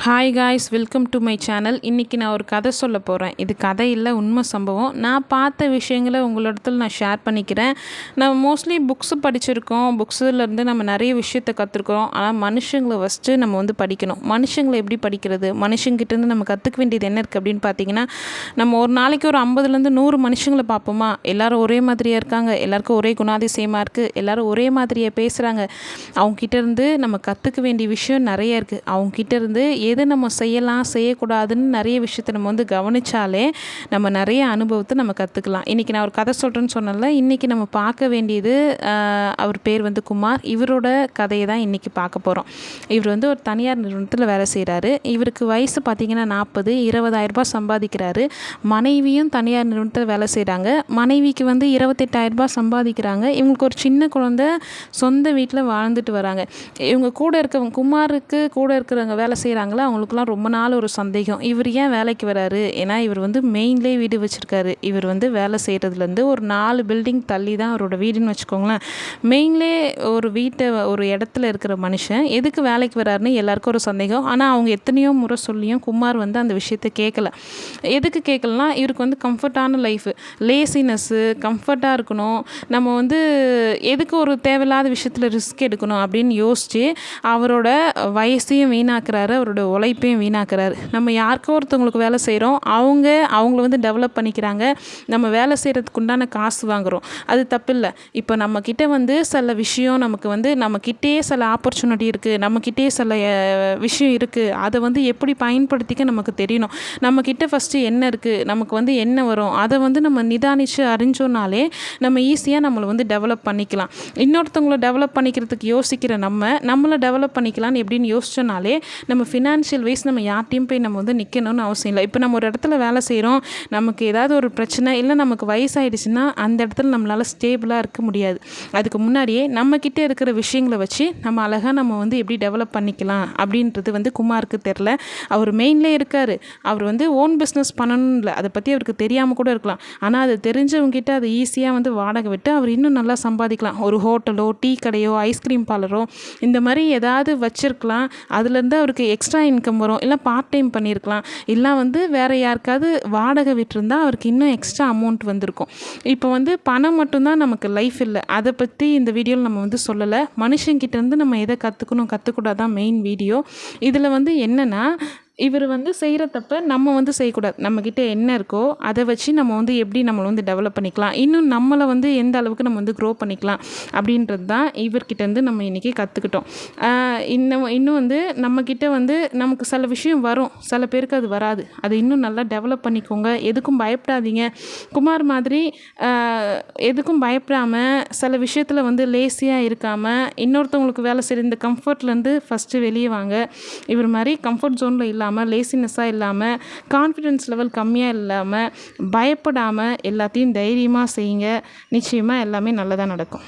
Hi guys, welcome to my channel. இன்றைக்கி நான் ஒரு கதை சொல்ல போகிறேன். இது கதை இல்லை, உண்மை சம்பவம். நான் பார்த்த விஷயங்களை உங்களிடத்தில் நான் ஷேர் பண்ணிக்கிறேன். நம்ம மோஸ்ட்லி புக்ஸு படிச்சிருக்கோம், புக்ஸுலேருந்து நம்ம நிறைய விஷயத்தை கற்றுருக்குறோம். ஆனால் மனுஷங்களை ஃபஸ்ட்டு நம்ம படிக்கணும். மனுஷங்களை எப்படி படிக்கிறது, மனுஷங்கிட்டேருந்து நம்ம கற்றுக்க வேண்டியது என்ன இருக்குது அப்படின்னு பார்த்தீங்கன்னா, நம்ம ஒரு நாளைக்கு ஒரு 50லேருந்து 100 மனுஷங்களை பார்ப்போமா? எல்லோரும் ஒரே மாதிரியாக இருக்காங்க, எல்லாருக்கும் ஒரே குணாதிசயமாக இருக்குது, எல்லோரும் ஒரே மாதிரியாக பேசுகிறாங்க. அவங்ககிட்டேருந்து நம்ம கற்றுக்க வேண்டிய விஷயம் நிறைய இருக்குது. அவங்ககிட்டேருந்து எது நம்ம செய்யலாம் செய்யக்கூடாதுன்னு நிறைய விஷயத்தை நம்ம கவனித்தாலே நம்ம நிறைய அனுபவத்தை நம்ம கற்றுக்கலாம். இன்றைக்கி நான் ஒரு கதை சொல்கிறேன்னு சொன்னல, இன்றைக்கி நம்ம பார்க்க வேண்டியது அவர் பேர் குமார். இவரோட கதையை தான் இன்றைக்கி பார்க்க போகிறோம். இவர் ஒரு தனியார் நிறுவனத்தில் வேலை செய்கிறாரு. இவருக்கு வயசு பார்த்திங்கன்னா 40, 20,000 ரூபாய் சம்பாதிக்கிறாரு. மனைவியும் தனியார் நிறுவனத்தில் வேலை செய்கிறாங்க. மனைவிக்கு 28,000 ரூபாய் சம்பாதிக்கிறாங்க. இவங்களுக்கு ஒரு சின்ன குழந்தை, சொந்த வீட்டில் வாழ்ந்துட்டு வராங்க. இவங்க கூட இருக்கவங்க, குமாருக்கு கூட இருக்கிறவங்க வேலை செய்கிறாங்களா, அவங்களுக்குலாம் ரொம்ப நாள் ஒரு சந்தேகம், இவர் ஏன் வேலைக்கு வராரு? ஏன்னா இவர் மெயின்லேயே வீடு வச்சுருக்காரு. இவர் வேலை செய்கிறதுலேருந்து ஒரு 4 பில்டிங் தள்ளி தான் அவரோட வீடுன்னு வச்சுக்கோங்களேன். மெயின்லேயே ஒரு வீட்டை ஒரு இடத்துல இருக்கிற மனுஷன் எதுக்கு வேலைக்கு வராருன்னு எல்லாருக்கும் ஒரு சந்தேகம். ஆனால் அவங்க எத்தனையோ முறை சொல்லியும் குமார் அந்த விஷயத்தை கேட்கல. எதுக்கு கேட்கலனா, இவருக்கு கம்ஃபர்ட்டான லைஃபு, லேசினஸ்ஸு, கம்ஃபர்ட்டாக இருக்கணும், நம்ம எதுக்கு ஒரு தேவையில்லாத விஷயத்தில் ரிஸ்க் எடுக்கணும் அப்படின்னு யோசித்து அவரோட வயசையும் வீணாக்குறாரு, அவரோட உழைப்பையும் வீணாக்குறாரு. நம்ம யாருக்கோ ஒருத்தவங்களுக்கு வேலை செய்கிறோம், அவங்கள டெவலப் பண்ணிக்கிறாங்க, நம்ம வேலை செய்கிறதுக்கு உண்டான காசு வாங்குகிறோம், அது தப்பில்லை. இப்போ நம்மக்கிட்ட சில விஷயம் நமக்கு நம்மக்கிட்டே சில ஆப்பர்ச்சுனிட்டி இருக்குது, நம்மக்கிட்டே சில விஷயம் இருக்குது, அதை எப்படி பயன்படுத்திக்க நமக்கு தெரியணும். நம்மக்கிட்ட ஃபஸ்ட்டு என்ன இருக்குது, நமக்கு என்ன வரும், அதை நம்ம நிதானித்து அறிஞ்சோன்னாலே நம்ம ஈஸியாக நம்மளை டெவலப் பண்ணிக்கலாம். இன்னொருத்தவங்கள டெவலப் பண்ணிக்கிறதுக்கு யோசிக்கிற நம்மளை டெவலப் பண்ணிக்கலான்னு எப்படின்னு யோசிச்சோன்னாலே நம்ம ஃபினான்ஷியல் வைஸ் நம்ம யார்ட்டையும் போய் நம்ம நிற்கணும்னு அவசியம் இல்லை. இப்போ நம்ம ஒரு இடத்துல வேலை செய்கிறோம், நமக்கு ஏதாவது ஒரு பிரச்சனை இல்லை, நமக்கு வயசாகிடுச்சுன்னா அந்த இடத்துல நம்மளால் ஸ்டேபிளாக இருக்க முடியாது. அதுக்கு முன்னாடியே நம்மக்கிட்டே இருக்கிற விஷயங்களை வச்சு நம்ம அழகாக நம்ம எப்படி டெவலப் பண்ணிக்கலாம் அப்படின்றது குமாருக்கு தெரில. அவர் மெயின்லேயே இருக்கார். அவர் ஓன் பிஸ்னஸ் பண்ணணும் இல்லை, அதை பற்றி அவருக்கு தெரியாமல் கூட இருக்கலாம். ஆனால் அது தெரிஞ்சவங்ககிட்ட அதை ஈஸியாக வாடகை விட்டு அவர் இன்னும் நல்லா சம்பாதிக்கலாம். ஒரு ஹோட்டலோ, டீ கடையோ, ஐஸ்கிரீம் பார்லரோ, இந்த மாதிரி ஏதாவது வச்சுருக்கலாம். அதுலேருந்து அவருக்கு எக்ஸ்ட்ரா இன்கம் வரும். இல்லை பார்ட் டைம் பண்ணியிருக்கலாம், இல்லை வேறு யாருக்காவது வாடகை விட்டுருந்தால் அவருக்கு இன்னும் எக்ஸ்ட்ரா அமௌண்ட் வந்திருக்கும். இப்போ பணம் மட்டும்தான் நமக்கு லைஃப் இல்லை, அதை பற்றி இந்த வீடியோவில் நம்ம சொல்லலை. மனுஷங்கிட்டேருந்து நம்ம எதை கற்றுக்கூடாதான் மெயின் வீடியோ. இதில் என்னென்னா, இவர் செய்கிற தப்பை நம்ம செய்யக்கூடாது. நம்மக்கிட்ட என்ன இருக்கோ அதை வச்சு நம்ம எப்படி நம்மளை டெவலப் பண்ணிக்கலாம், இன்னும் நம்மளை எந்த அளவுக்கு நம்ம க்ரோ பண்ணிக்கலாம் அப்படின்றது தான் இவர்கிட்டேருந்து நம்ம இன்றைக்கி கற்றுக்கிட்டோம். இன்னும் நம்மக்கிட்ட நமக்கு சில விஷயம் வரும், சில பேருக்கு அது வராது. அது இன்னும் நல்லா டெவலப் பண்ணிக்கோங்க. எதுக்கும் பயப்படாதீங்க. குமார் மாதிரி எதுக்கும் பயப்படாமல், சில விஷயத்தில் லேசியாக இருக்காமல், இன்னொருத்தவங்களுக்கு வேலை செய்கிற இந்த கம்ஃபர்ட்லேருந்து ஃபஸ்ட்டு வெளியே வாங்க. இவர் மாதிரி கம்ஃபர்ட் ஜோனில் இல்லாமல், லேசினஸாக இல்லாமல், கான்ஃபிடென்ஸ் லெவல் கம்மியாக இல்லாமல், பயப்படாமல் எல்லாத்தையும் தைரியமாக செய்யுங்க. நிச்சயமாக எல்லாமே நல்லதாக நடக்கும்.